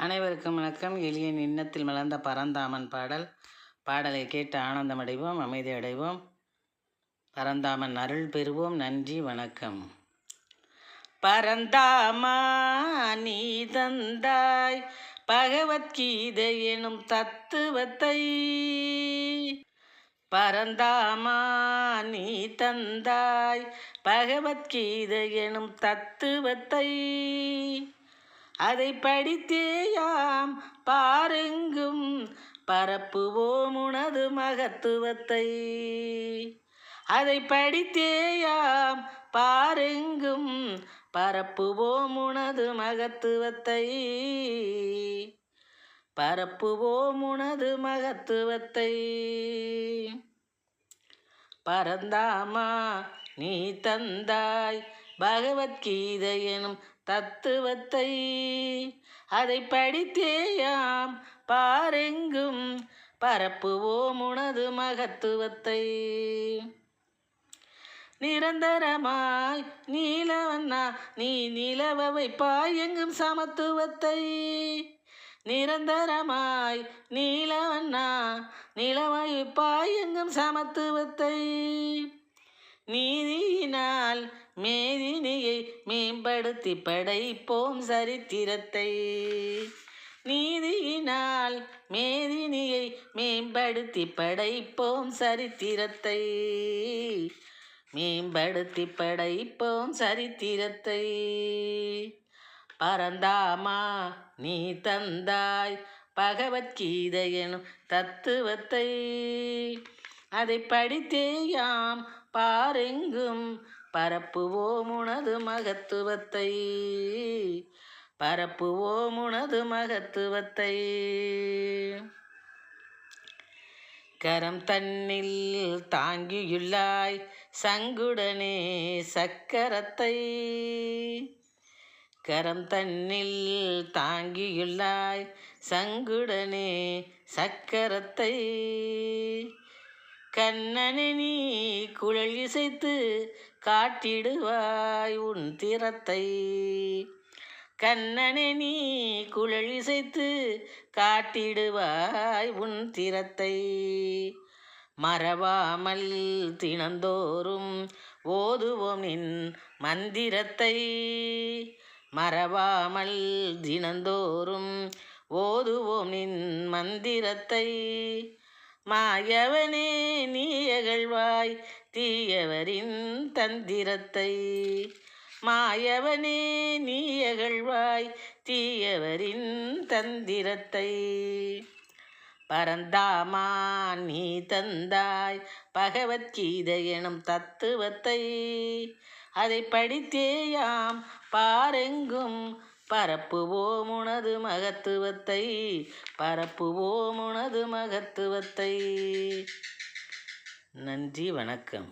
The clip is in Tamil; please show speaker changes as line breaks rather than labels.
அனைவருக்கும் வணக்கம். எளிய எண்ணத்தில் மலர்ந்த பரந்தாமன் பாடலை கேட்டு ஆனந்தமடைவோம், அமைதி அடைவோம், பரந்தாமன் அருள் பெறுவோம். நன்றி, வணக்கம். பரந்தாமா நீ தந்தாய் பகவத்கீதை எனும் தத்துவத்தை, பரந்தாமா நீ தந்தாய் பகவத்கீதை எனும் தத்துவத்தை, அதை படித்தேயாம் பாருங்கும் பரப்புவோம் உனது மகத்துவத்தை, அதை படித்தேயாம் பாருங்கும் பரப்புவோம் உனது மகத்துவத்தை, பரப்புவோம் உனது மகத்துவத்தை. பரந்தாமா நீ தந்தாய் பகவத்கீதை எனும் தத்துவத்தை, அதை படித்தேயாம் பாருங்கும் பரப்புவோம் உனது மகத்துவத்தை. நிரந்தரமாய் நீலவண்ணா நீ நிலவ வைப்பாய் எங்கும் சமத்துவத்தை, நிரந்தரமாய் நீலவண்ணா நிலவை வைப்பாய் எங்கும் சமத்துவத்தை, நீதியினால் மேதினியை மேம்படுத்தி படைப்போம் சரித்திரத்தை, நீதியினால் மேதினியை மேம்படுத்தி படைப்போம் சரித்திரத்தை, மேம்படுத்தி படைப்போம் சரித்திரத்தை. பரந்தாமா நீ தந்தாய் பகவத்கீதை எனும் தத்துவத்தை, அதை படித்தேயாம் பாரெங்கும் பரப்புவோம் உனது மகத்துவத்தை, பரப்புவோம் உனது மகத்துவத்தை. கரம் தன்னில் தாங்கியுள்ளாய் சங்குடனே சக்கரத்தை, கரம் தன்னில் தாங்கியுள்ளாய் சங்குடனே சக்கரத்தை, கண்ணனை நீ குழல் இசைத்து காட்டிடுவாய் உன் திறத்தை, கண்ணனை நீ குழல் இசைத்து காட்டிடுவாய் உன் திறத்தை, மறவாமல் தினந்தோறும் ஓதுவோம் நின் மந்திரத்தை, மறவாமல் தினந்தோறும் ஓதுவோம் நின் மந்திரத்தை, மாயவனே நீ அகழ்வாய் தீயவரின் தந்திரத்தை, மாயவனே நீ அகழ்வாய் தீயவரின் தந்திரத்தை. பரந்தாமா நீ தந்தாய் பகவத்கீதை எனும் தத்துவத்தை, அதை படித்தேயாம் பாரெங்கும் பரப்புவோம் உனது மகத்துவத்தை, பரப்புவோம் உனது மகத்துவத்தை. நன்றி, வணக்கம்.